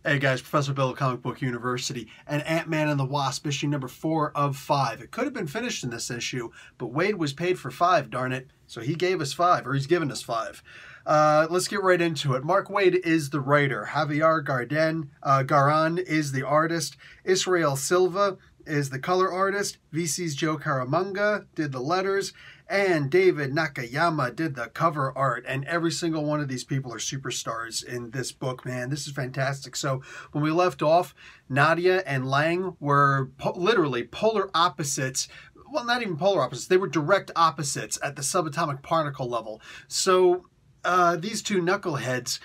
Hey guys, Professor Bill of Comic Book University, and Ant-Man and the Wasp, issue number 4 of 5. It could have been finished in this issue, but Wade was paid for 5, darn it. So he gave us 5, or he's given us 5. Let's get right into it. Mark Waid is the writer. Javier Garran is the artist. Israel Silva is the color artist. VC's Joe Caramanga did the letters. And David Nakayama did the cover art. And every single one of these people are superstars in this book, man. This is fantastic. So when we left off, Nadia and Lang were literally polar opposites. Well, not even polar opposites. They were direct opposites at the subatomic particle level. So these two knuckleheads,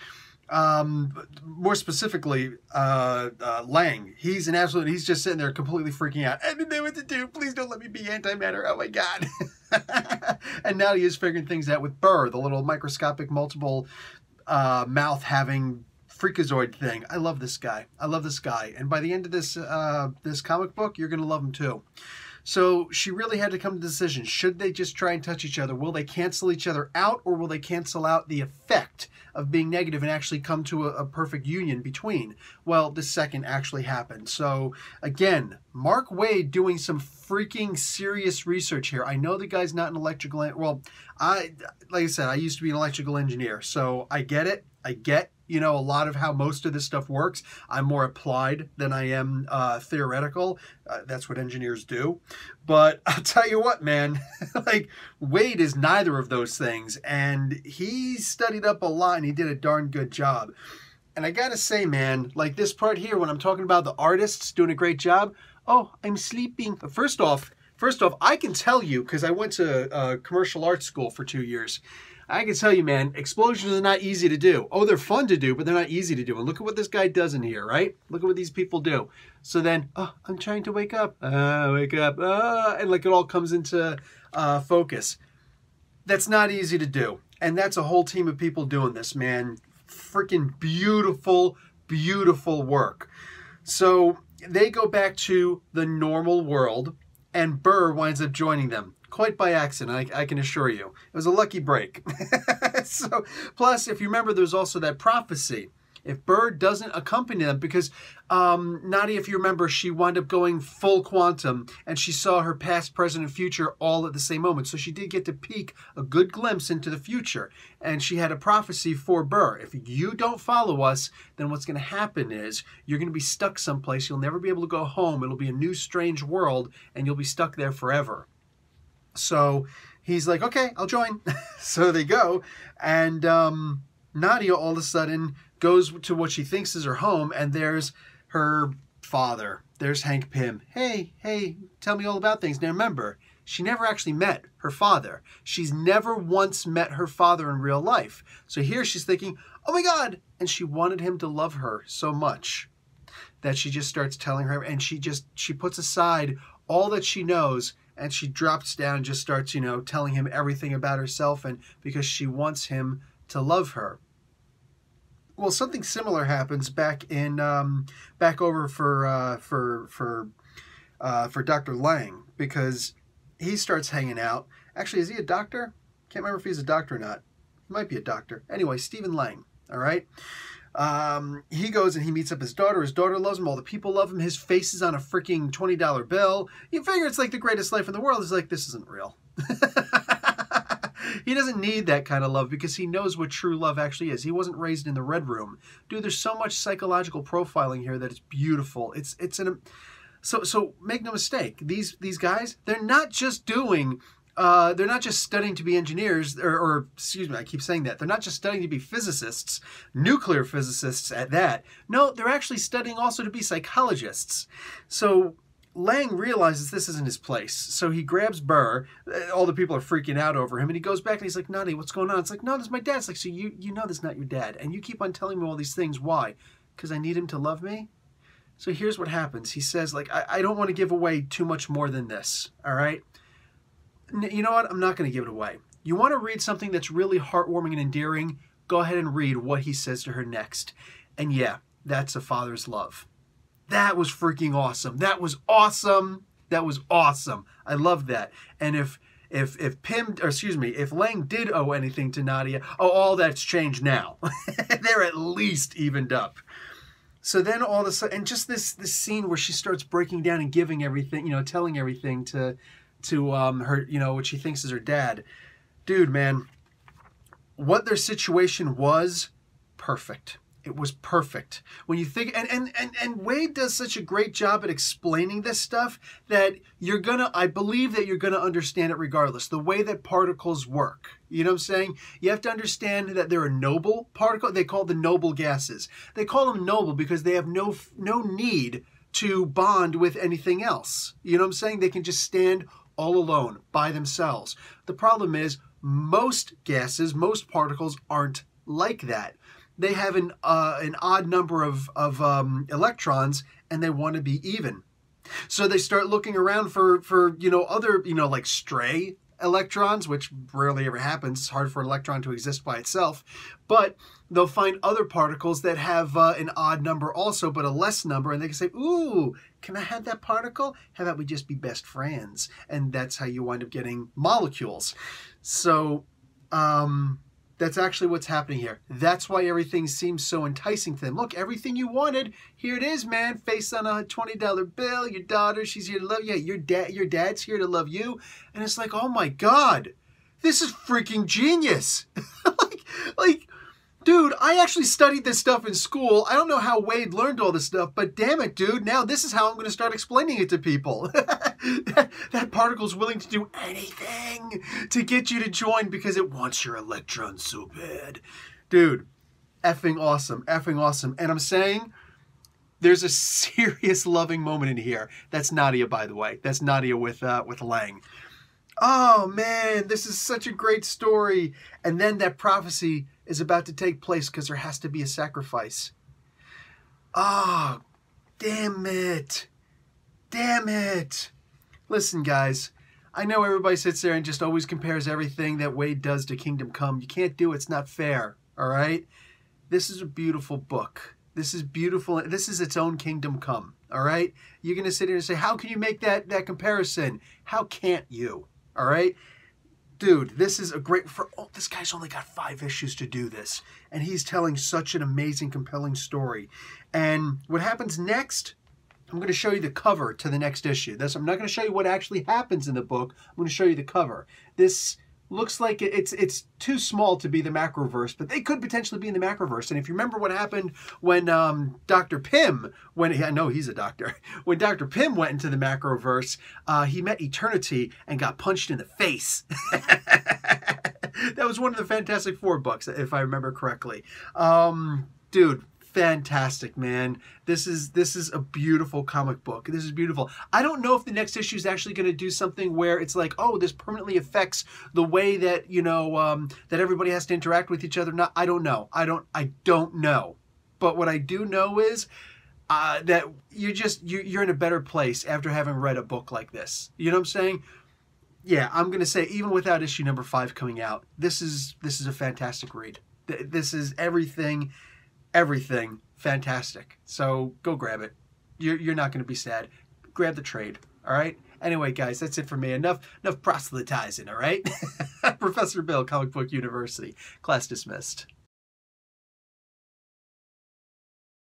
more specifically, Lang, he's just sitting there completely freaking out. I didn't know what to do. Please don't let me be antimatter. Oh my God. And now he is figuring things out with Burr, the little microscopic multiple mouth having freakazoid thing. I love this guy. I love this guy. And by the end of this, this comic book, you're going to love him too. So she really had to come to the decision. Should they just try and touch each other? Will they cancel each other out, or will they cancel out the effect of being negative and actually come to a perfect union between? Well, the second actually happened. So again, Mark Waid doing some freaking serious research here. I know the guy's not an electrical, well, like I said, I used to be an electrical engineer, so I get it. I get, you know, a lot of how most of this stuff works. I'm more applied than I am theoretical. That's what engineers do. But I'll tell you what, man, like Wade is neither of those things. And he studied up a lot and he did a darn good job. And I gotta say, man, like this part here, when I'm talking about the artists doing a great job, oh, I'm sleeping. First off, I can tell you, because I went to commercial arts school for 2 years, I can tell you, man, explosions are not easy to do. Oh, they're fun to do, but they're not easy to do. And look at what this guy does in here, right? Look at what these people do. So then, oh, I'm trying to wake up. Wake up. And like it all comes into focus. That's not easy to do. And that's a whole team of people doing this, man. Freaking beautiful, beautiful work. So they go back to the normal world, and Burr winds up joining them. Quite by accident, I can assure you. It was a lucky break. So, plus, if you remember, there's also that prophecy. If Burr doesn't accompany them, because Nadia, if you remember, she wound up going full quantum, and she saw her past, present, and future all at the same moment. So she did get to peek a good glimpse into the future. And she had a prophecy for Burr. If you don't follow us, then what's going to happen is you're going to be stuck someplace. You'll never be able to go home. It'll be a new, strange world, and you'll be stuck there forever. So he's like, okay, I'll join. So they go, and Nadia all of a sudden goes to what she thinks is her home, and there's her father. There's Hank Pym. Hey, tell me all about things. Now remember, she never actually met her father. She's never once met her father in real life. So here she's thinking, oh my God, and she wanted him to love her so much that she just starts telling her, and she puts aside all that she knows, and she drops down and just starts, you know, telling him everything about herself, and because she wants him to love her. Well, something similar happens back over for Dr. Lang, because he starts hanging out. Actually, is he a doctor? Can't remember if he's a doctor or not. He might be a doctor. Anyway, Stephen Lang. All right. He goes and he meets up his daughter. His daughter loves him. All the people love him. His face is on a freaking $20 bill. You figure it's like the greatest life in the world. He's like, this isn't real. He doesn't need that kind of love because he knows what true love actually is. He wasn't raised in the Red Room. Dude, there's so much psychological profiling here that it's beautiful. So make no mistake. These guys, they're not just doing... they're not just studying to be engineers, or excuse me, I keep saying that. They're not just studying to be physicists, nuclear physicists at that. No, they're actually studying also to be psychologists. So Lang realizes this isn't his place. So he grabs Burr. All the people are freaking out over him. And he goes back and he's like, Nadia, what's going on? It's like, no, this is my dad. It's like, so you know this is not your dad. And you keep on telling me all these things. Why? Because I need him to love me? So here's what happens. He says, like, I don't want to give away too much more than this. All right? You know what? I'm not going to give it away. You want to read something that's really heartwarming and endearing? Go ahead and read what he says to her next. And yeah, that's a father's love. That was freaking awesome. That was awesome. That was awesome. I love that. And if Lang did owe anything to Nadia, oh, all that's changed now. They're at least evened up. So then all of a sudden, and just this scene where she starts breaking down and giving everything, you know, telling everything to her, you know, what she thinks is her dad. Dude, man, what their situation was, perfect. It was perfect. When you think, and Wade does such a great job at explaining this stuff that I believe that you're gonna understand it regardless. The way that particles work. You know what I'm saying? You have to understand that they're a noble particle. They call them noble gases. They call them noble because they have no need to bond with anything else. You know what I'm saying? They can just stand all alone by themselves. The problem is most gases, most particles aren't like that. They have an odd number of electrons, and they want to be even. So they start looking around for you know, other, you know, like stray electrons, which rarely ever happens. It's hard for an electron to exist by itself. But they'll find other particles that have an odd number also, but a less number, and they can say, ooh, can I have that particle? How about we just be best friends? And that's how you wind up getting molecules. So, that's actually what's happening here. That's why everything seems so enticing to them. Look, everything you wanted, here it is, man. Face on a $20 bill. Your daughter, she's here to love you. Your dad's here to love you. And it's like, oh my God, this is freaking genius. like, dude, I actually studied this stuff in school. I don't know how Wade learned all this stuff, but damn it, dude, now this is how I'm going to start explaining it to people. that particle's willing to do anything to get you to join because it wants your electrons so bad. Dude, effing awesome, effing awesome. And I'm saying there's a serious loving moment in here. That's Nadia, by the way. That's Nadia with Lang. Oh, man, this is such a great story. And then that prophecy is about to take place because there has to be a sacrifice. Oh, damn it. Damn it. Listen, guys, I know everybody sits there and just always compares everything that Wade does to Kingdom Come. You can't do it. It's not fair, all right? This is a beautiful book. This is beautiful. This is its own Kingdom Come, all right? You're going to sit here and say, how can you make that comparison? How can't you, all right? Dude, this is a great... this guy's only got 5 issues to do this, and he's telling such an amazing, compelling story. And what happens next... I'm going to show you the cover to the next issue. I'm not going to show you what actually happens in the book. I'm going to show you the cover. This looks like it's too small to be the Macroverse, but they could potentially be in the Macroverse. And if you remember what happened when Dr. Pym, I know he's a doctor, when Dr. Pym went into the Macroverse, he met Eternity and got punched in the face. That was one of the Fantastic Four books, if I remember correctly. Dude, fantastic, man. This is a beautiful comic book. This is beautiful. I don't know if the next issue is actually going to do something where it's like, oh, this permanently affects the way that, you know, that everybody has to interact with each other. Not, I don't know. I don't know. But what I do know is that you're in a better place after having read a book like this. You know what I'm saying? Yeah, I'm going to say even without issue number 5 coming out, this is a fantastic read. This is everything fantastic. So go grab it. You're not going to be sad. Grab the trade. All right. Anyway, guys, that's it for me. Enough proselytizing. All right. Professor Bill, Comic Book University. Class dismissed.